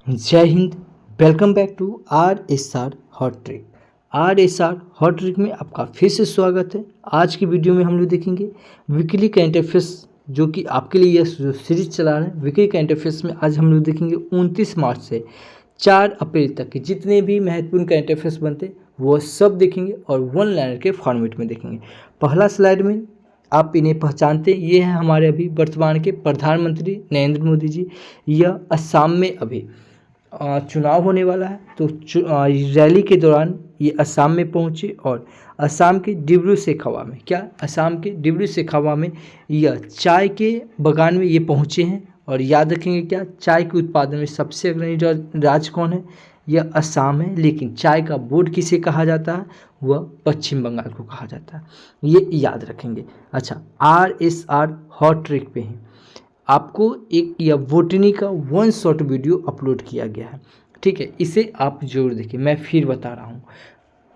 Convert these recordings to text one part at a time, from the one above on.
जय Hind. Welcome back to RSR hot trick. RSR hot trick में आपका फिर से स्वागत है। आज की वीडियो में हम लोग देखेंगे वीकली करंट अफेयर्स, जो कि आपके लिए यह जो सीरीज चला रहे हैं वीकली करंट अफेयर्स में। आज हम लोग देखेंगे 29 मार्च से 4 अप्रैल तक के जितने भी महत्वपूर्ण करंट अफेयर्स बनते वो सब देखेंगे और वन लाइनर के फॉर्मेट में देखेंगे। पहला स्लाइड में आप इन्हें पहचानते, ये हैं हमारे अभी वर्तमान के प्रधानमंत्री नरेंद्र मोदी जी। यह असम में अभी चुनाव होने वाला है, तो रैली के दौरान ये असम में पहुंचे और असम के डिब्रू सेखवा में असम के डिब्रू सेखवा में यह चाय के बागान में ये पहुंचे हैं। और याद रखेंगे चाय के उत्पादन में सबसे अग्रणी राज्य कौन है? यह असम है। लेकिन चाय का बोर्ड किसे कहा जाता है? वह पश्चिम बंगाल को कहा जाता है, ये याद रखेंगे। अच्छा, RSR हॉट ट्रिक पे हैं, आपको एक या बोटनी का 1 शॉर्ट वीडियो अपलोड किया गया है, ठीक है, इसे आप जरूर देखिए। मैं फिर बता रहा हूँ,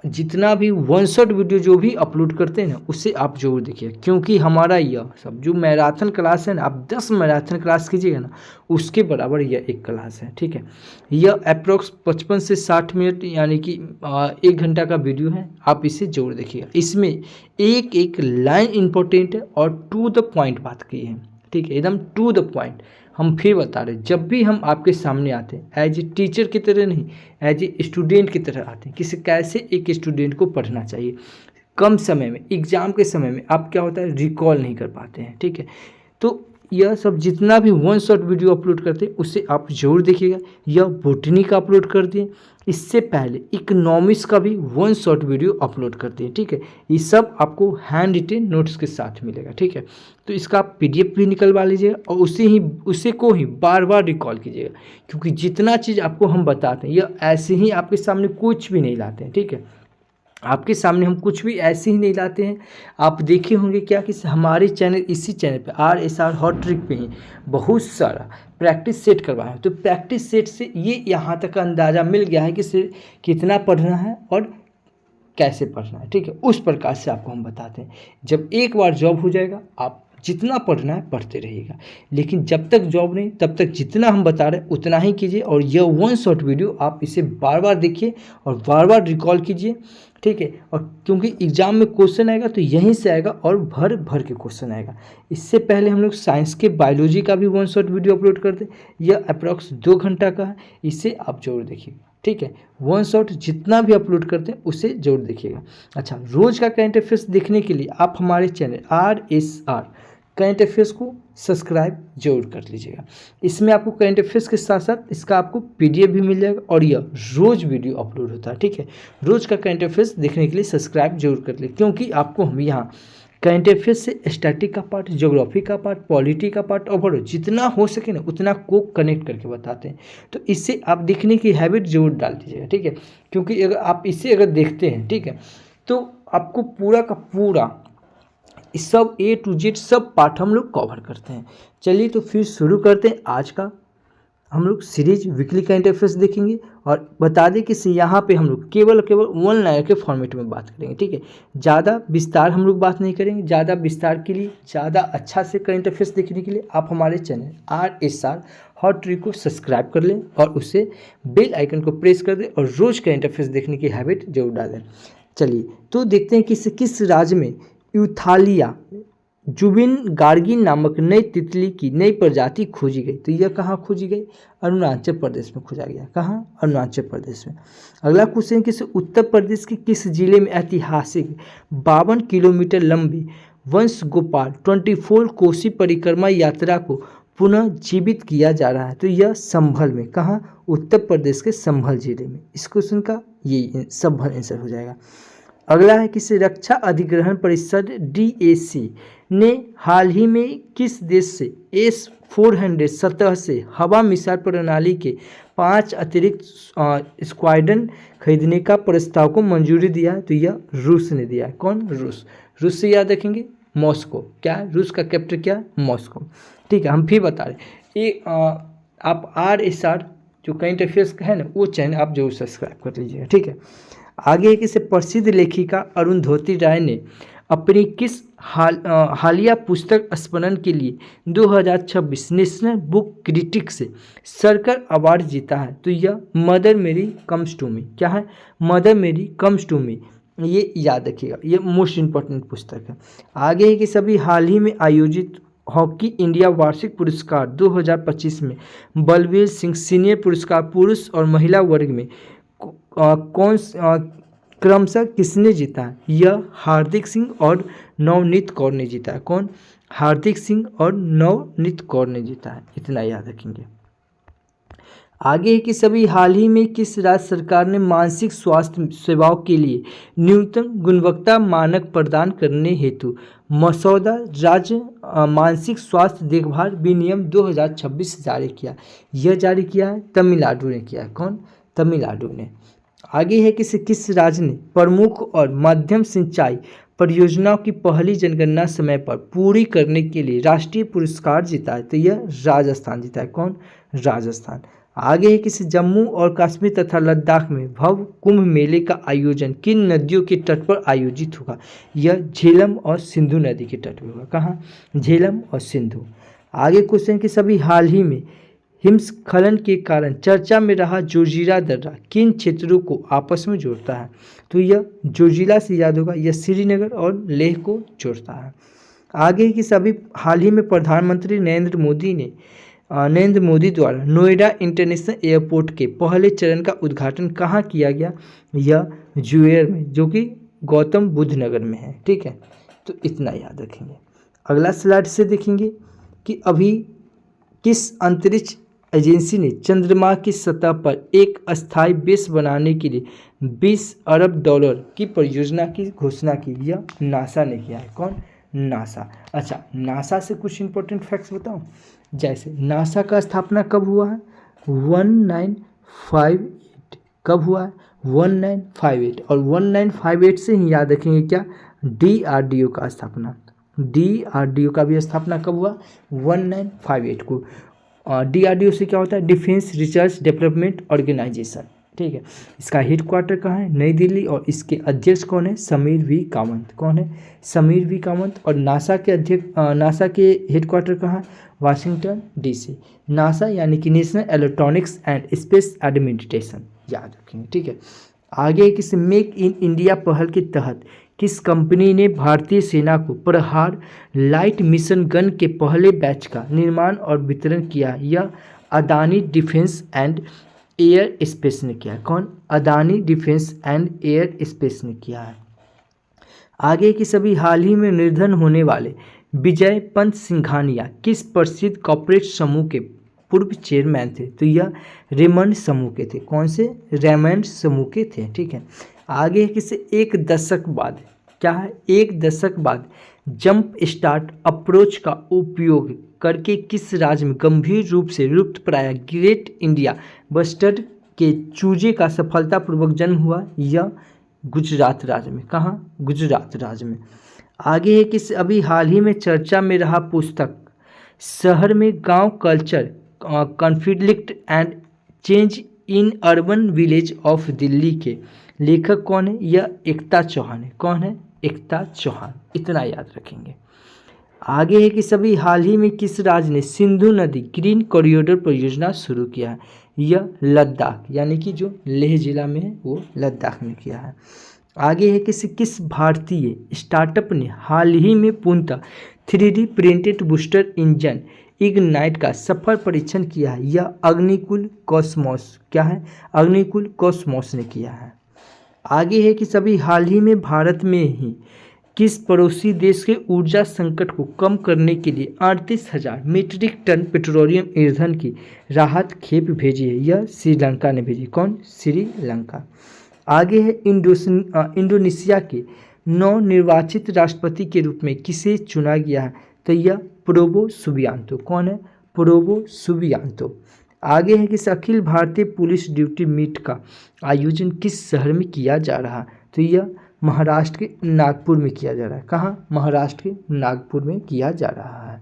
जितना भी 1 शॉर्ट वीडियो जो भी अपलोड करते हैं ना, उसे आप जरूर देखिए, क्योंकि हमारा यह सब जो मैराथन क्लास है ना, आप 10 मैराथन क्लास कीजिएगा ना, उसके बराबर यह एक क्लास है, ठीक है। यह अप्रोक्स 55 से 60 मिनट यानी कि 1 घंटा का वीडियो है, आप इसे जरूर देखिएगा। इसमें एक एक लाइन इंपॉर्टेंट है और टू द पॉइंट बात की है, ठीक है, एकदम टू द पॉइंट। हम फिर बता रहे, जब भी हम आपके सामने आते हैं एज ए टीचर की तरह नहीं, एज ए स्टूडेंट की तरह आते हैं, किसी कैसे एक स्टूडेंट को पढ़ना चाहिए। कम समय में, एग्जाम के समय में आप क्या होता है, रिकॉल नहीं कर पाते हैं, ठीक है। तो यह सब जितना भी 1 शॉर्ट वीडियो अपलोड करते हैं उसे आप जरूर देखिएगा। यह बोटनी का अपलोड कर दिए, इससे पहले इकोनॉमिक्स का भी 1 शॉर्ट वीडियो अपलोड करते हैं, ठीक है। ये सब आपको हैंड रिटेन नोट्स के साथ मिलेगा, ठीक है। तो इसका आप PDF भी निकलवा लीजिएगा और उसे को ही बार बार रिकॉल कीजिएगा, क्योंकि जितना चीज़ आपको हम बताते हैं यह ऐसे ही आपके सामने कुछ भी नहीं लाते हैं, ठीक है। आपके सामने हम कुछ भी ऐसे ही नहीं लाते हैं। आप देखे होंगे कि हमारे चैनल, इसी चैनल पे RSR हॉट ट्रिक पे ही बहुत सारा प्रैक्टिस सेट करवाए हैं। तो प्रैक्टिस सेट से ये यहाँ तक का अंदाज़ा मिल गया है कि कितना पढ़ना है और कैसे पढ़ना है, ठीक है। उस प्रकार से आपको हम बताते हैं। जब एक बार जॉब हो जाएगा, आप जितना पढ़ना है पढ़ते रहिएगा, लेकिन जब तक जॉब नहीं तब तक जितना हम बता रहे हैं उतना ही कीजिए। और यह 1 शॉर्ट वीडियो आप इसे बार बार देखिए और बार बार रिकॉल कीजिए, ठीक है। और क्योंकि एग्जाम में क्वेश्चन आएगा तो यहीं से आएगा और भर भर के क्वेश्चन आएगा। इससे पहले हम लोग साइंस के बायोलॉजी का भी 1 शॉर्ट वीडियो अपलोड करते हैं, यह अप्रॉक्स 2 घंटा का है, इसे आप जरूर देखिएगा, ठीक है। 1 शॉर्ट जितना भी अपलोड करते हैं उसे जरूर देखिएगा। अच्छा, रोज का करंट अफेयर्स देखने के लिए आप हमारे चैनल RSR करंट अफेयर्स को सब्सक्राइब जरूर कर लीजिएगा। इसमें आपको करंट अफेयर्स के साथ साथ इसका आपको PDF भी मिल जाएगा और यह रोज वीडियो अपलोड होता है, ठीक है। रोज का करंट अफेयर्स देखने के लिए सब्सक्राइब जरूर कर ले, क्योंकि आपको हम यहाँ करंट अफेयर्स से स्टैटिक का पार्ट, ज्योग्राफी का पार्ट, पॉलिटी का पार्ट और जितना हो सके ना उतना को कनेक्ट करके बताते हैं। तो इससे आप देखने की हैबिट जरूर डाल दीजिएगा, ठीक है। क्योंकि अगर आप इसे देखते हैं, ठीक है, तो आपको पूरा का पूरा सब A to Z सब पार्ट हम लोग कवर करते हैं। चलिए तो फिर शुरू करते हैं आज का हम लोग सीरीज वीकली करंट अफेयर्स देखेंगे। और बता दें कि यहाँ पे हम लोग केवल 1 लाइन के फॉर्मेट में बात करेंगे, ठीक है। ज़्यादा विस्तार हम लोग बात नहीं करेंगे। ज़्यादा विस्तार के लिए, ज़्यादा अच्छा से करंट अफेयर्स देखने के लिए आप हमारे चैनल RSR हॉट ट्रिक को सब्सक्राइब कर लें और उससे बेल आइकन को प्रेस कर दें और रोज़ करंट अफेयर्स देखने की हैबिट जरूर डालें। चलिए तो देखते हैं कि किस राज्य में यूथालिया जुबिन गार्गिन नामक नई तितली की नई प्रजाति खोजी गई। तो यह कहाँ खोजी गई? अरुणाचल प्रदेश में खोजा गया। कहाँ? अरुणाचल प्रदेश में। अगला क्वेश्चन किस उत्तर प्रदेश के किस जिले में ऐतिहासिक 52 किलोमीटर लंबी वंश गोपाल 24 कोसी परिक्रमा यात्रा को पुनः जीवित किया जा रहा है? तो यह संभल में। कहाँ? उत्तर प्रदेश के संभल जिले में। इस क्वेश्चन का ये संभल आंसर हो जाएगा। अगला है किस रक्षा अधिग्रहण परिषद DAC ने हाल ही में किस देश से S-400 सतह से हवा मिसाइल प्रणाली के 5 अतिरिक्त स्क्वाड्रन खरीदने का प्रस्ताव को मंजूरी दिया है? तो यह रूस ने दिया है। कौन? रूस। रूस से याद रखेंगे मॉस्को। क्या है? रूस का कैपिटल क्या है? मॉस्को, ठीक है। हम फिर बता रहे ये आप RSR जो करंट अफेयर्स का है ना, वो चैनल आप जरूर सब्सक्राइब कर लीजिएगा, ठीक है। आगे किसी प्रसिद्ध लेखिका अरुंधति राय ने अपनी किस हालिया पुस्तक स्मरण के लिए 2026 नेशनल बुक क्रिटिक से सर्कर अवार्ड जीता है। तो यह मदर मेरी कम्स टू मी, क्या है, मदर मेरी कम्स टू मी, ये याद रखिएगा, ये मोस्ट इम्पोर्टेंट पुस्तक है। आगे है कि सभी हाल ही में आयोजित हॉकी इंडिया वार्षिक पुरस्कार 2025 में बलवीर सिंह सीनियर पुरस्कार पुरुष और महिला वर्ग में कौन क्रमशः किसने जीता है? यह हार्दिक सिंह और नवनीत कौर ने जीता है। कौन? हार्दिक सिंह और नवनीत कौर ने जीता है, इतना याद रखेंगे। आगे है कि सभी हाल ही में किस राज्य सरकार ने मानसिक स्वास्थ्य सेवाओं के लिए न्यूनतम गुणवत्ता मानक प्रदान करने हेतु मसौदा राज्य मानसिक स्वास्थ्य देखभाल विनियम 2026 जारी किया? यह जारी किया है तमिलनाडु ने किया है। कौन? तमिलनाडु ने। आगे है कि किस राज्य ने प्रमुख और मध्यम सिंचाई परियोजनाओं की पहली जनगणना समय पर पूरी करने के लिए राष्ट्रीय पुरस्कार जीता है? तो यह राजस्थान जीता है। कौन? राजस्थान। आगे है कि जम्मू और कश्मीर तथा लद्दाख में भव्य कुंभ मेले का आयोजन किन नदियों के तट पर आयोजित होगा? यह झेलम और सिंधु नदी के तट पर होगा। कहाँ? झेलम और सिंधु। आगे क्वेश्चन कि सभी हाल ही में हिमस्खलन के कारण चर्चा में रहा जोजिला दर्रा किन क्षेत्रों को आपस में जोड़ता है? तो यह जोजिला से याद होगा, यह श्रीनगर और लेह को जोड़ता है। आगे कि सभी हाल ही में प्रधानमंत्री नरेंद्र मोदी द्वारा नोएडा इंटरनेशनल एयरपोर्ट के पहले चरण का उद्घाटन कहाँ किया गया? यह जुएर में, जो कि गौतम बुद्ध नगर में है। ठीक है, तो इतना याद रखेंगे। अगला स्लाइड से देखेंगे कि अभी किस अंतरिक्ष एजेंसी ने चंद्रमा की सतह पर एक अस्थायी बेस बनाने के लिए 20 अरब डॉलर की परियोजना की घोषणा की? यह नासा ने किया है। कौन? नासा। अच्छा, नासा से कुछ इंपॉर्टेंट फैक्ट्स बताऊं। जैसे नासा का स्थापना कब हुआ है? 1958। कब हुआ है? 1958। और 1958 से ही याद रखेंगे क्या? DRDO का स्थापना। DRDO का भी स्थापना कब हुआ? 1958 को। DRDO से क्या होता है? Defence research development organisation. ठीक है, इसका हेडक्वार्टर कहाँ है? नई दिल्ली। और इसके अध्यक्ष कौन है? समीर वी कामत। कौन है? समीर वी कामत। और नासा के अध्यक्ष, नासा के हेडक्वार्टर कहाँ है? Washington DC। नासा यानी कि national electronics and space administration, याद रखेंगे। ठीक है, आगे किस मेक इन इंडिया पहल के तहत किस कंपनी ने भारतीय सेना को प्रहार लाइट मिशन गन के पहले बैच का निर्माण और वितरण किया? यह Adani defence and air space ने किया है। कौन? Adani defence and air space ने किया है। आगे की सभी हाल ही में निर्धन होने वाले विजय पंत सिंघानिया किस प्रसिद्ध कॉर्पोरेट समूह के पूर्व चेयरमैन थे? तो यह रेमंड समूह के थे। कौन से? रेमंड समूह के थे। ठीक है, आगे किसे एक दशक बाद, क्या है? एक दशक बाद जंप स्टार्ट अप्रोच का उपयोग करके किस राज्य में गंभीर रूप से लुप्तप्राय ग्रेट इंडिया बस्टर्ड के चूजे का सफलतापूर्वक जन्म हुआ? यह गुजरात राज्य में। कहाँ? गुजरात राज्य में। आगे है कि अभी हाल ही में चर्चा में रहा पुस्तक शहर में गांव culture conflict and change in urban village of Delhi के लेखक कौन है? यह एकता चौहान है। कौन है? एकता चौहान, इतना याद रखेंगे। आगे है कि सभी हाल ही में किस राज्य ने सिंधु नदी ग्रीन कॉरिडोर परियोजना शुरू किया है? यह लद्दाख, यानी कि जो लेह जिला में है वो लद्दाख में किया है। आगे है कि किस भारतीय स्टार्टअप ने हाल ही में पूर्णतः 3D printed booster engine ignite का सफल परीक्षण किया है? यह अग्निकुल कॉस्मोस, क्या है? अग्निकुल कॉस्मोस ने किया है। आगे है कि सभी हाल ही में भारत में ही किस पड़ोसी देश के ऊर्जा संकट को कम करने के लिए 38,000 मीट्रिक टन पेट्रोलियम ईंधन की राहत खेप भेजी है? यह श्रीलंका ने भेजी। कौन? श्रीलंका। आगे है इंडोनेशिया के नवनिर्वाचित राष्ट्रपति के रूप में किसे चुना गया है? तो यह प्रोबो सुबियांतो। कौन है? प्रोबो सुबियांतो। आगे है कि Akhil Bharatiya police duty meet का आयोजन किस शहर में किया जा रहा है? तो यह महाराष्ट्र के नागपुर में किया जा रहा है। कहाँ? महाराष्ट्र के नागपुर में किया जा रहा है।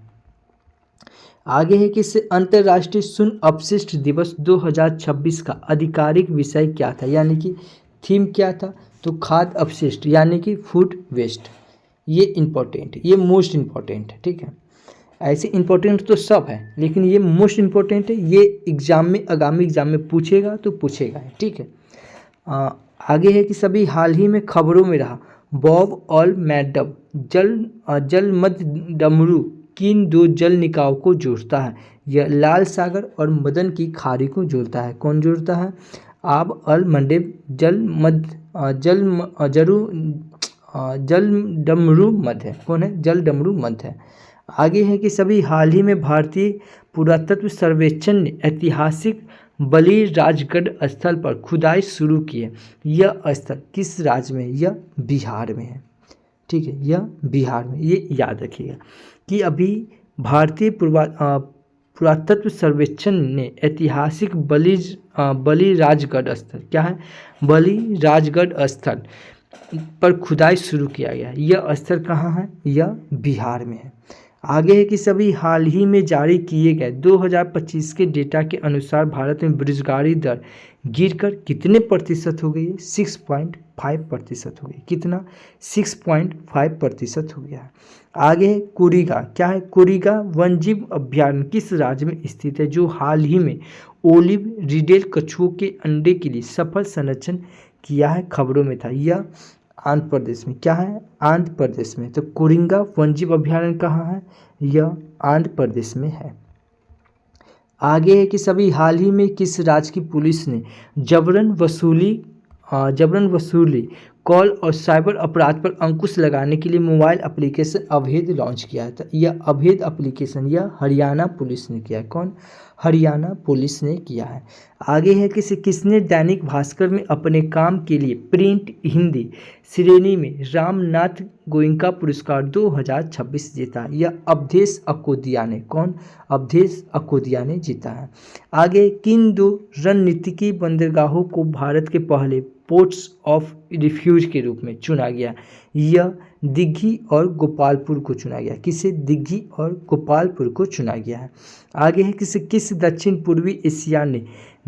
आगे है कि अंतर्राष्ट्रीय शून्य अपशिष्ट दिवस 2026 का आधिकारिक विषय क्या था, यानी कि थीम क्या था? तो खाद्य अपशिष्ट, यानी कि फूड वेस्ट, ये इम्पोर्टेंट है, ये मोस्ट इम्पोर्टेंट है, ठीक है। ऐसे इम्पोर्टेंट तो सब है, लेकिन ये मोस्ट इम्पोर्टेंट है, ये एग्जाम में, आगामी एग्जाम में पूछेगा तो पूछेगा, ठीक है। आगे है कि सभी हाल ही में खबरों में रहा बॉब और मैडम जल मध्य डमरू किन दो जल निकायों को जोड़ता है? यह लाल सागर और मदन की खाड़ी को जोड़ता है। कौन जोड़ता है? आब अल मंडेब जल मध्य जल डमरू मध्य। कौन है? जल डमरू मध्य है। आगे है कि सभी हाल ही में भारतीय पुरातत्व सर्वेक्षण ने ऐतिहासिक बलिराजगढ़ स्थल पर खुदाई शुरू की है। यह स्थल किस राज्य में है? यह बिहार में है, ठीक है, यह बिहार में। ये याद रखिएगा कि अभी भारतीय पुरातत्व सर्वेक्षण ने ऐतिहासिक बलिराजगढ़ स्थल, क्या है? बलिराजगढ़ स्थल पर खुदाई शुरू किया गया। यह स्थल कहाँ है? यह बिहार में है। आगे है कि सभी हाल ही में जारी किए गए 2025 के डेटा के अनुसार भारत में बेरोजगारी दर गिरकर कितने प्रतिशत हो गई है? 6.5% हो गई। कितना? 6.5% हो गया है। आगे है कुरीगा, क्या है? कुरीगा वन्यजीव अभयारण्य किस राज्य में स्थित है, जो हाल ही में ओलिव रिडेल कछुओं के अंडे के लिए सफल संरक्षण किया है? खबरों में था। यह आंध्र प्रदेश में, क्या है? आंध्र प्रदेश में। तो कुरिंगा वन्यजीव अभयारण्य कहाँ है? यह आंध्र प्रदेश में है। आगे है कि सभी हाल ही में किस राज्य की पुलिस ने जबरन वसूली कॉल और साइबर अपराध पर अंकुश लगाने के लिए मोबाइल एप्लीकेशन अभेद लॉन्च किया है? तो यह अभेद एप्लीकेशन यह हरियाणा पुलिस ने किया है। कौन? हरियाणा पुलिस ने किया है। आगे है कि किसने दैनिक भास्कर में अपने काम के लिए प्रिंट हिंदी श्रेणी में रामनाथ गोयनका पुरस्कार 2026 जीता? यह अवधेश अकोदिया ने। कौन? अवधेश अकोदिया ने जीता है। आगे किन दो रणनीतिकी बंदरगाहों को भारत के पहले पोर्ट्स ऑफ रिफ्यूज के रूप में चुना गया? यह दिघी और गोपालपुर को चुना गया। किसे? दिघी और गोपालपुर को चुना गया है। आगे है किस दक्षिण पूर्वी एशिया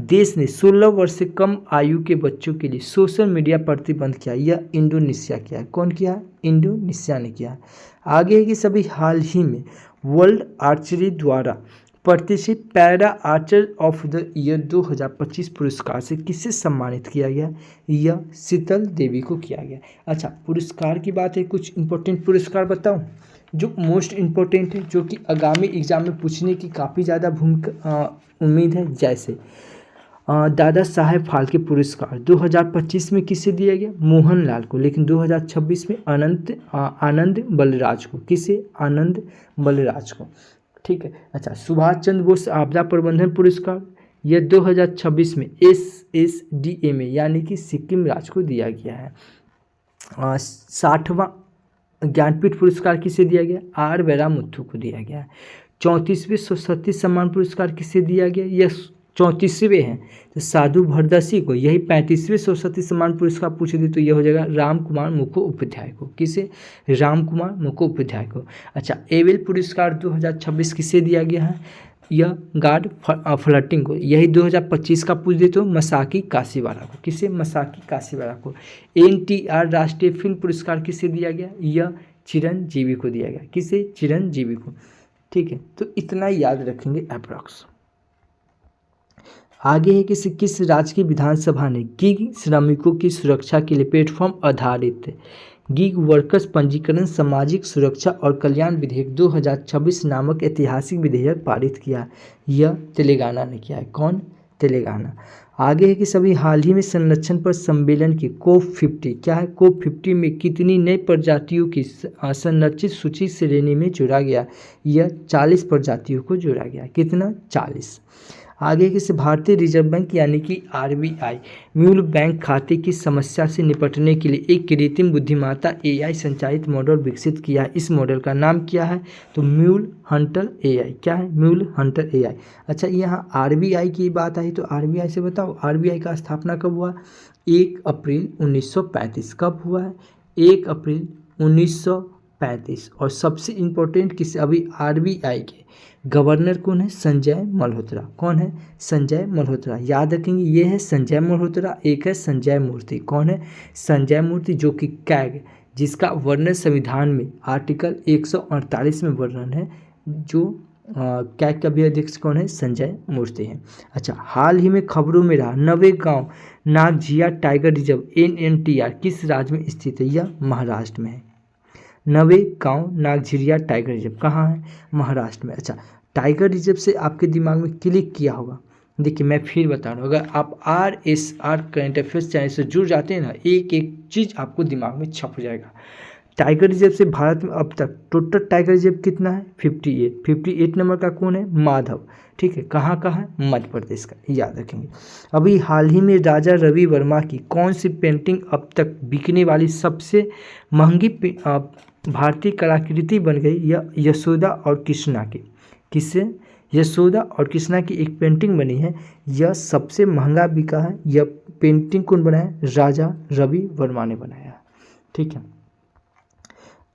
देश ने 16 वर्ष से कम आयु के बच्चों के लिए सोशल मीडिया प्रतिबंध किया? यह इंडोनेशिया किया है। कौन किया है? इंडोनेशिया ने किया है। आगे है कि सभी हाल ही में वर्ल्ड आर्चरी द्वारा प्रतिष्ठित para Archer of the year 2025 पुरस्कार से किसे सम्मानित किया गया? यह शीतल देवी को किया गया। अच्छा, पुरस्कार की बात है, कुछ इंपॉर्टेंट पुरस्कार बताऊं जो मोस्ट इम्पोर्टेंट है, जो कि आगामी एग्जाम में पूछने की काफ़ी ज़्यादा भूमिका उम्मीद है। जैसे दादा साहेब फाल्के पुरस्कार 2025 में किसे दिया गया? मोहनलाल को। लेकिन 2026 में आनंद बलराज को। किसे? आनंद बलराज को, ठीक है। अच्छा, सुभाष चंद्र बोस आपदा प्रबंधन पुरस्कार यह 2026 में SSDA में यानी कि सिक्किम राज्य को दिया गया है। 60वां ज्ञानपीठ पुरस्कार किसे दिया गया? आर वेरामुथु को दिया गया है। 34वें सरस्वती सम्मान पुरस्कार किसे दिया गया? यह 34वें हैं तो साधु भरदासी को। यही 35वें सरस्वती सम्मान पुरस्कार पूछ दी तो यह हो जाएगा राम कुमार मुखोपाध्याय को। किसे? राम कुमार मुखोपाध्याय को। अच्छा, एबेल पुरस्कार 2026 किसे दिया गया है? यह गार्ड फ्लटिंग को। यही 2025 का पूछ दे तो मसाकी काशीवाड़ा को। किसे? मसाकी काशीवाड़ा को। NTR राष्ट्रीय फिल्म पुरस्कार किसे दिया गया? यह चिरंजीवी को दिया गया। किसे? चिरंजीवी को, ठीक है। तो इतना याद रखेंगे अप्रॉक्स। आगे है कि किस राज्य की विधानसभा ने गिग श्रमिकों की सुरक्षा के लिए प्लेटफॉर्म आधारित गिग वर्कर्स पंजीकरण सामाजिक सुरक्षा और कल्याण विधेयक 2026 नामक ऐतिहासिक विधेयक पारित किया? यह तेलंगाना ने किया है। कौन? तेलंगाना। आगे है कि सभी हाल ही में संरक्षण पर सम्मेलन की COP50, क्या है? COP50 में कितनी नई प्रजातियों की संरक्षित सूची श्रेणी में जोड़ा गया? यह 40 प्रजातियों को जोड़ा गया। कितना? 40। आगे किसी भारतीय रिजर्व बैंक यानी कि RBI मूल बैंक खाते की समस्या से निपटने के लिए एक कृत्रिम बुद्धिमत्ता AI संचालित मॉडल विकसित किया है। इस मॉडल का नाम क्या है? तो म्यूल हंटर AI। क्या है? Mule Hunter AI। अच्छा, यहाँ RBI की बात आई तो RBI से बताओ, RBI का स्थापना कब हुआ? 1 अप्रैल 1935। कब हुआ है? 1 अप्रैल 1935। और सबसे इम्पोर्टेंट किस अभी RBI के गवर्नर कौन है? संजय मल्होत्रा। कौन है? संजय मल्होत्रा। याद रखेंगे, ये है संजय मल्होत्रा, एक है संजय मूर्ति। कौन है? संजय मूर्ति, जो कि कैग जिसका वर्णन संविधान में आर्टिकल 148 में वर्णन है, जो क्या कभी अध्यक्ष कौन है? संजय मूर्ति हैं। अच्छा, हाल ही में खबरों में रहा नवेगांव नागझिया टाइगर रिजर्व NNTR किस राज्य में स्थित है? यह महाराष्ट्र में है। नवेगांव नागझिया टाइगर रिजर्व कहाँ है? महाराष्ट्र में। अच्छा, टाइगर रिजर्व से आपके दिमाग में क्लिक किया होगा। देखिए मैं फिर बता रहा हूँ, अगर आप RSR करंट अफेयर्स चैनल से जुड़ जाते हैं ना, एक एक चीज़ आपको दिमाग में छप जाएगा। टाइगर रिजर्व से भारत में अब तक टोटल टाइगर रिजर्व कितना है? 58 नंबर का कौन है? माधव। ठीक है, कहाँ का है? मध्य प्रदेश का, याद रखेंगे। अभी हाल ही में राजा रवि वर्मा की कौन सी पेंटिंग अब तक बिकने वाली सबसे महंगी भारतीय कलाकृति बन गई? यह यशोदा और कृष्णा की। किससे? यशोदा और कृष्णा की एक पेंटिंग बनी है, यह सबसे महंगा बिका है। यह पेंटिंग कौन बनाया? राजा रवि वर्मा ने बनाया। ठीक है,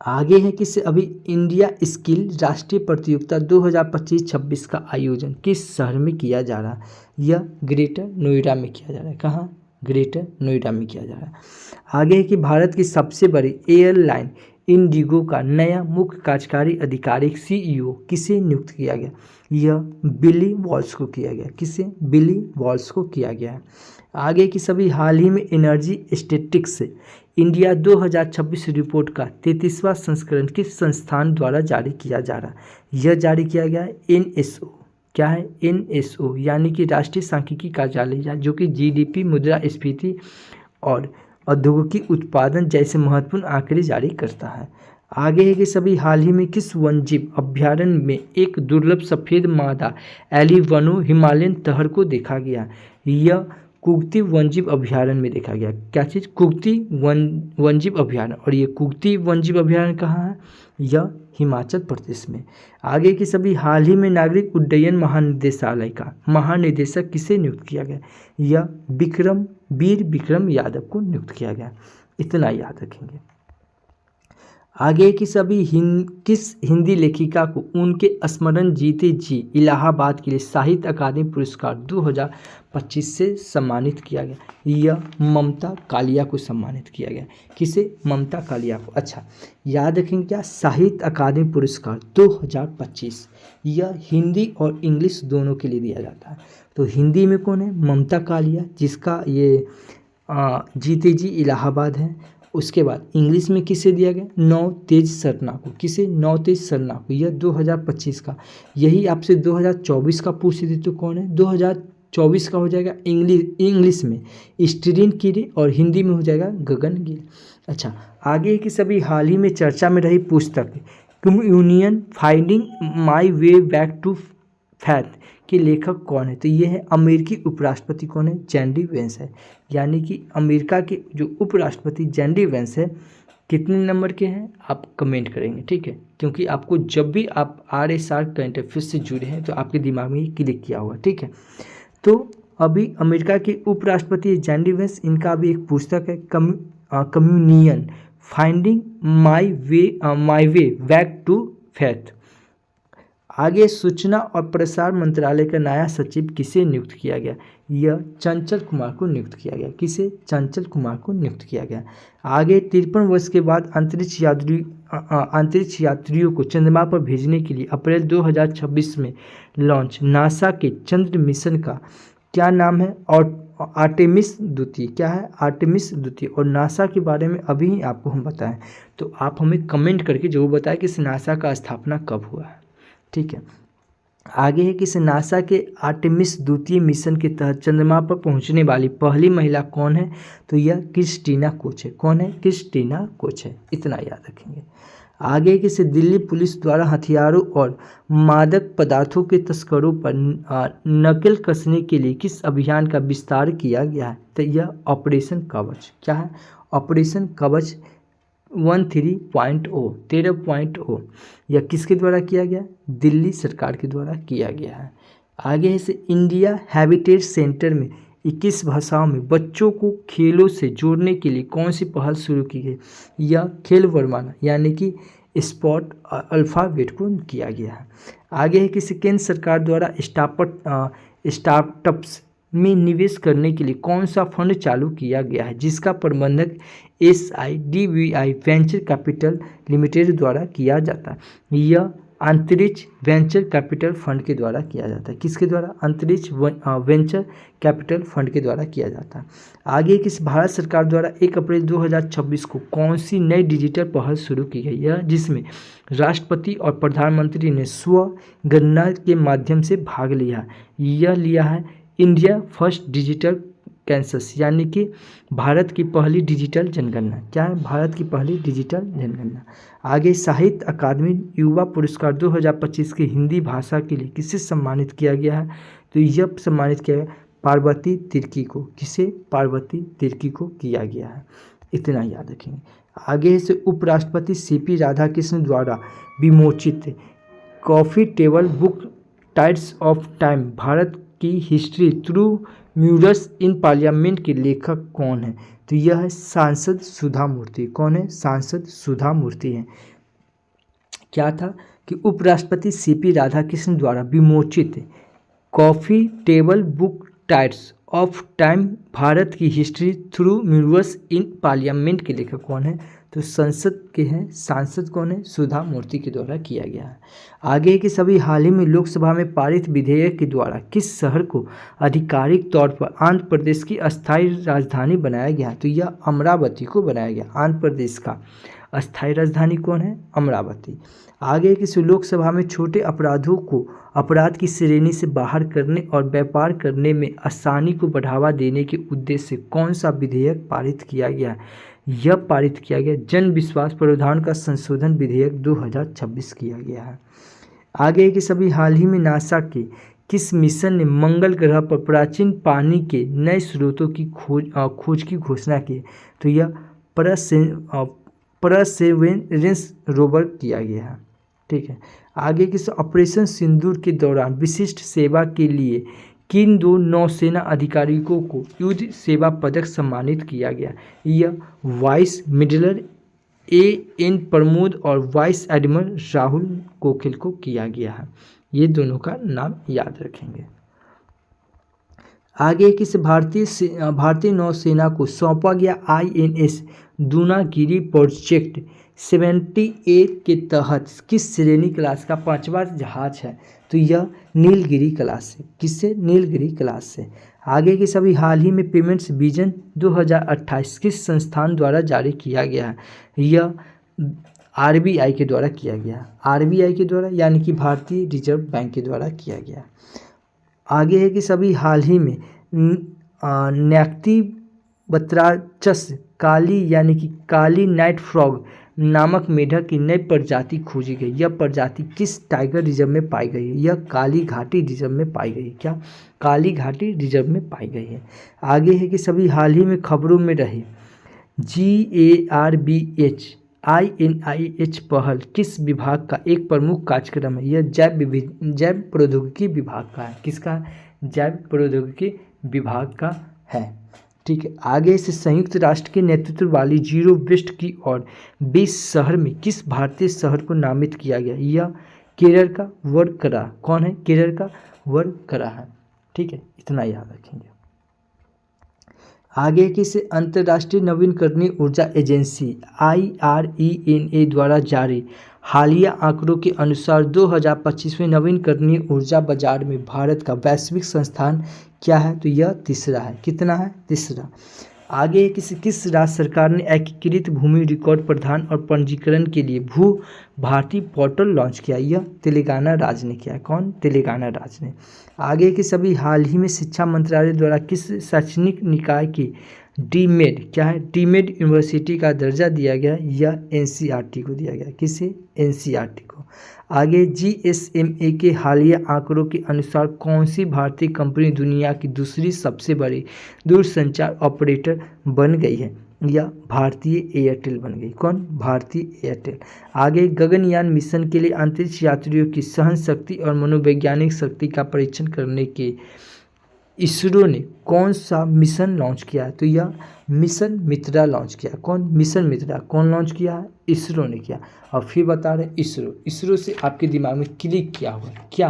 आगे है किससे? अभी इंडिया स्किल राष्ट्रीय प्रतियोगिता 2025-26 का आयोजन किस शहर में किया जा रहा है? यह ग्रेटर नोएडा में किया जा रहा है। कहाँ? ग्रेटर नोएडा में किया जा रहा है। आगे है कि भारत की सबसे बड़ी एयरलाइन इंडिगो का नया मुख्य कार्यकारी अधिकारी CEO किसे नियुक्त किया गया? यह बिली वॉल्स को किया गया। किसे? बिली वॉल्स को किया गया है। आगे की सभी हाल ही में एनर्जी स्टैटिस्टिक्स इंडिया 2026 रिपोर्ट का 33वां संस्करण किस संस्थान द्वारा जारी किया जा रहा है? यह जारी किया गया है NSO। क्या है? NSO यानी कि राष्ट्रीय सांख्यिकी कार्यालय, जो कि GDP, मुद्रास्फीति और औद्योगिक उत्पादन जैसे महत्वपूर्ण आंकड़े जारी करता है। आगे है कि सभी हाल ही में किस वन्यजीव अभ्यारण्य में एक दुर्लभ सफ़ेद मादा एलिवनो हिमालयन तहर को देखा गया? यह कुगती वन्यजीव अभ्यारण्य में देखा गया। क्या चीज़? कुगती वन्यजीव अभ्यारण्य। और ये कुगती वन्यजीव अभ्यारण्य कहाँ है? यह हिमाचल प्रदेश में। आगे की सभी हाल ही में नागरिक उड्डयन महानिदेशालय का महानिदेशक किसे नियुक्त किया गया? यह वीर विक्रम यादव को नियुक्त किया गया। इतना याद रखेंगे। आगे की सभी किस हिंदी लेखिका को उनके स्मरण जीते जी इलाहाबाद के लिए साहित्य अकादमी पुरस्कार 2025 से सम्मानित किया गया? यह ममता कालिया को सम्मानित किया गया। किसे? ममता कालिया को। अच्छा, याद रखेंगे क्या? साहित्य अकादमी पुरस्कार 2025 यह हिंदी और इंग्लिश दोनों के लिए दिया जाता है। तो हिंदी में कौन है? ममता कालिया, जिसका ये जीते जी इलाहाबाद है। उसके बाद इंग्लिश में किसे दिया गया? नवतेज सरना को। किसे? नवतेज सरना को। यह 2025 का। यही आपसे 2024 का पूछ दे तो कौन है? 2024 का हो जाएगा इंग्लिश में स्टीरिन कीरे और हिंदी में हो जाएगा गगन गिल। अच्छा, आगे की सभी हाल ही में चर्चा में रही पुस्तक communion finding my way back to faith के लेखक कौन है? तो ये है अमेरिकी उपराष्ट्रपति कौन है? जेडी वेंस है। यानी कि अमेरिका के जो उपराष्ट्रपति जेडी वेंस है कितने नंबर के हैं आप कमेंट करेंगे, ठीक है? क्योंकि आपको जब भी आप RSR करंट अफेयर्स से जुड़े हैं तो आपके दिमाग में क्लिक किया हुआ, ठीक है? तो अभी अमेरिका के उपराष्ट्रपति जेडी वेंस, इनका अभी एक पुस्तक है communion finding my way back to faith. आगे सूचना और प्रसार मंत्रालय का नया सचिव किसे नियुक्त किया गया? यह चंचल कुमार को नियुक्त किया गया। किसे? चंचल कुमार को नियुक्त किया गया। आगे 53 वर्ष के बाद अंतरिक्ष यात्रियों को चंद्रमा पर भेजने के लिए अप्रैल 2026 में लॉन्च नासा के चंद्र मिशन का क्या नाम है? और आर्टेमिस द्वितीय। क्या है? आर्टेमिस द्वितीय। और नासा के बारे में अभी आपको हम बताएं तो आप हमें कमेंट करके जरूर बताएं कि इस नासा का स्थापना कब हुआ है, ठीक है? आगे है कि नासा के आर्टेमिस द्वितीय मिशन के तहत चंद्रमा पर पहुंचने वाली पहली महिला कौन है? तो यह क्रिस्टीना कोच है। कौन है? क्रिस्टीना कोच है। इतना याद रखेंगे। आगे कि दिल्ली पुलिस द्वारा हथियारों और मादक पदार्थों के तस्करों पर नकेल कसने के लिए किस अभियान का विस्तार किया गया है? तो यह ऑपरेशन कवच। क्या है? ऑपरेशन कवच 13.0 यह किसके द्वारा किया गया? दिल्ली सरकार के द्वारा किया गया है। आगे है से इंडिया हैबिटेट सेंटर में 21 भाषाओं में बच्चों को खेलों से जोड़ने के लिए कौन सी पहल शुरू की गई? यह खेल वर्माना यानी कि स्पोर्ट अल्फ़ाबेट को किया गया है। आगे है कि केंद्र सरकार द्वारा स्टार्टअप्स में निवेश करने के लिए कौन सा फंड चालू किया गया है, जिसका प्रबंधक SIDBI वेंचर कैपिटल लिमिटेड द्वारा किया जाता है। यह अंतरिक्ष वेंचर कैपिटल फंड के द्वारा किया जाता है। किसके द्वारा? अंतरिक्ष वेंचर कैपिटल फंड के द्वारा किया जाता है। आगे किस भारत सरकार द्वारा 1 अप्रैल 2026 को कौन सी नई डिजिटल पहल शुरू की गई है, जिसमें राष्ट्रपति और प्रधानमंत्री ने स्व गणना के माध्यम से भाग लिया? यह लिया है इंडिया फर्स्ट डिजिटल कैंसस, यानी कि भारत की पहली डिजिटल जनगणना। क्या है? भारत की पहली डिजिटल जनगणना। आगे साहित्य अकादमी युवा पुरस्कार 2025 के हिंदी भाषा के लिए किसे सम्मानित किया गया है? तो यह सम्मानित किया गया पार्वती तिर्की को। किसे? पार्वती तिर्की को किया गया है। इतना याद रखेंगे। आगे से उपराष्ट्रपति CP राधाकृष्णन द्वारा विमोचित coffee table book tides of time Bharat की history through murals in parliament के लेखक कौन है? तो यह है सांसद सुधा मूर्ति। कौन है? सांसद सुधा मूर्ति है। क्या था कि उपराष्ट्रपति CP राधाकृष्णन द्वारा विमोचित coffee table book tides of time Bharat की history through murals in parliament के लेखक कौन है? तो संसद के हैं सांसद कौन है? सुधा मूर्ति के द्वारा किया गया है। आगे के सभी हाल ही में लोकसभा में पारित विधेयक के द्वारा किस शहर को आधिकारिक तौर पर आंध्र प्रदेश की अस्थायी राजधानी बनाया गया? तो यह अमरावती को बनाया गया। आंध्र प्रदेश का अस्थायी राजधानी कौन है? अमरावती। आगे किसी लोकसभा में छोटे अपराधों को अपराध की श्रेणी से बाहर करने और व्यापार करने में आसानी को बढ़ावा देने के उद्देश्य से कौन सा विधेयक पारित किया गया? यह पारित किया गया जन विश्वास प्रावधान का संशोधन विधेयक 2026 किया गया है। आगे के सभी हाल ही में नासा के किस मिशन ने मंगल ग्रह पर प्राचीन पानी के नए स्रोतों की खोज की घोषणा की? तो यह परसेवरेंस रोवर किया गया है। ठीक है। आगे किस ऑपरेशन सिंदूर के दौरान विशिष्ट सेवा के लिए किन 2 नौसेना अधिकारियों को युद्ध सेवा पदक सम्मानित किया गया? यह वाइस मिडलर AN प्रमोद और वाइस एडमिरल राहुल कोकिल को किया गया है। ये दोनों का नाम याद रखेंगे। आगे किस भारतीय नौसेना को सौंपा गया INS दूनागिरी प्रोजेक्ट 78 के तहत किस श्रेणी क्लास का 5वां जहाज है? तो यह नीलगिरी क्लास से। किससे? नीलगिरी क्लास से। आगे के सभी हाल ही में पेमेंट्स विजन 2028 किस संस्थान द्वारा जारी किया गया है? यह RBI के द्वारा किया गया। RBI के द्वारा यानी कि भारतीय रिजर्व बैंक के द्वारा किया गया। आगे है कि सभी हाल ही में न्याक्टी बत्राचस काली यानी कि काली नाइट फ्रॉग नामक मेढक की नई प्रजाति खोजी गई। यह प्रजाति किस टाइगर रिजर्व में पाई गई है? यह काली घाटी रिजर्व में पाई गई है। क्या? काली घाटी रिजर्व में पाई गई है। आगे है कि सभी हाल ही में खबरों में रहे GARBH INIH पहल किस विभाग का एक प्रमुख कार्यक्रम है? यह जैव प्रौद्योगिकी विभाग का है। किसका? जैव प्रौद्योगिकी विभाग का है। ठीक है। आगे से संयुक्त राष्ट्र के नेतृत्व वाली जीरो वेस्ट की ओर 20 शहर में किस भारतीय शहर को नामित किया गया? यह केरल का वर्कला। कौन है? केरल का वर्कला है। ठीक है। इतना याद रखेंगे। आगे की से अंतर्राष्ट्रीय नवीकरणीय ऊर्जा एजेंसी IRENA द्वारा जारी हालिया आंकड़ों के अनुसार 2025 में नवीकरणीय ऊर्जा बाजार में भारत का वैश्विक स्थान क्या है? तो यह तीसरा है। कितना है? तीसरा। आगे किस राज्य सरकार ने एकीकृत भूमि रिकॉर्ड प्रदान और पंजीकरण के लिए भू भारती पोर्टल लॉन्च किया? यह तेलंगाना राज्य ने किया। कौन? तेलंगाना राज्य ने। आगे के सभी हाल ही में शिक्षा मंत्रालय द्वारा किस शैक्षणिक निकाय की डीमेड क्या है? डीमेड यूनिवर्सिटी का दर्जा दिया गया? यह NCERT को दिया गया। किसे? NCERT को। आगे GSMA के हालिया आंकड़ों के अनुसार कौन सी भारतीय कंपनी दुनिया की दूसरी सबसे बड़ी दूरसंचार ऑपरेटर बन गई है? यह भारतीय एयरटेल बन गई। कौन? भारतीय एयरटेल। आगे गगनयान मिशन के लिए अंतरिक्ष यात्रियों की सहन शक्ति और मनोवैज्ञानिक शक्ति का परीक्षण करने के इसरो ने कौन सा मिशन लॉन्च किया है? तो यह मिशन मित्रा लॉन्च किया। कौन? मिशन मित्रा। कौन लॉन्च किया है? इसरो ने किया। और फिर बता रहे इसरो से आपके दिमाग में क्लिक किया हुआ क्या?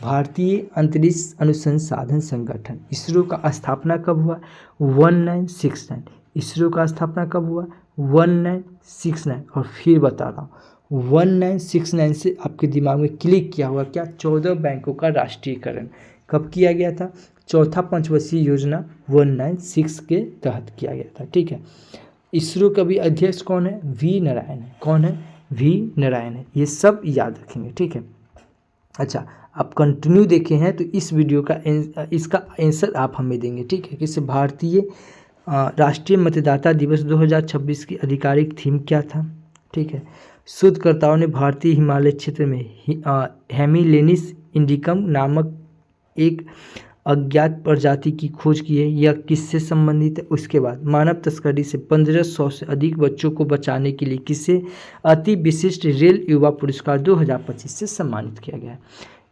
भारतीय अंतरिक्ष अनुसंधान संगठन इसरो का स्थापना कब हुआ? 1969। इसरो का स्थापना कब हुआ? 1969। और फिर बता रहा हूँ 1969 से आपके दिमाग में क्लिक किया हुआ क्या? 14 बैंकों का राष्ट्रीयकरण कब किया गया था? चौथा पंचवर्षीय योजना 196 के तहत किया गया था। ठीक है। इसरो का भी अध्यक्ष कौन है? वी नारायण है। कौन है? वी नारायण है। ये सब याद रखेंगे। ठीक है। अच्छा, आप कंटिन्यू देखे हैं तो इस वीडियो का इसका आंसर आप हमें देंगे। ठीक है। किस भारतीय राष्ट्रीय मतदाता दिवस 2026 की आधिकारिक थीम क्या था? ठीक है। शोधकर्ताओं ने भारतीय हिमालय क्षेत्र में हेमिलेनिस इंडिकम नामक एक अज्ञात प्रजाति की खोज की है। यह किससे संबंधित है? उसके बाद मानव तस्करी से 1500 से अधिक बच्चों को बचाने के लिए किसे अति विशिष्ट रेल युवा पुरस्कार 2025 से सम्मानित किया गया है?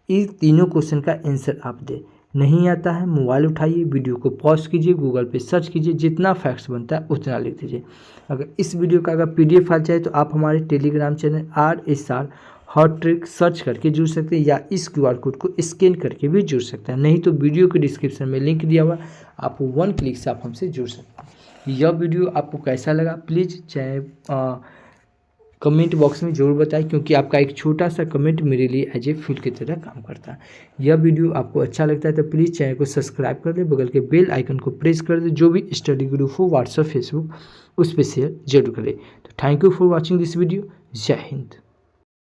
इन तीनों क्वेश्चन का आंसर आप दे। नहीं आता है मोबाइल उठाइए, वीडियो को पॉज कीजिए, गूगल पे सर्च कीजिए, जितना फैक्ट्स बनता है उतना लिख दीजिए। अगर इस वीडियो का PDF फाइल चाहिए तो आप हमारे Telegram channel RSR hot trick search करके जुड़ सकते हैं या इस QR कोड को स्कैन करके भी जुड़ सकते हैं। नहीं तो वीडियो के डिस्क्रिप्शन में लिंक दिया हुआ, आप 1 क्लिक से आप हमसे जुड़ सकते हैं। यह वीडियो आपको कैसा लगा प्लीज़ कमेंट बॉक्स में ज़रूर बताएं, क्योंकि आपका एक छोटा सा कमेंट मेरे लिए एज ए फील की तरह काम करता है। यह वीडियो आपको अच्छा लगता है तो प्लीज़ चैनल को सब्सक्राइब कर दें, बगल के बेल आइकन को प्रेस कर दें। जो भी स्टडी ग्रुप हो व्हाट्सएप फेसबुक उस पर शेयर जरूर करें। तो thank you for watching this video. जय हिंद।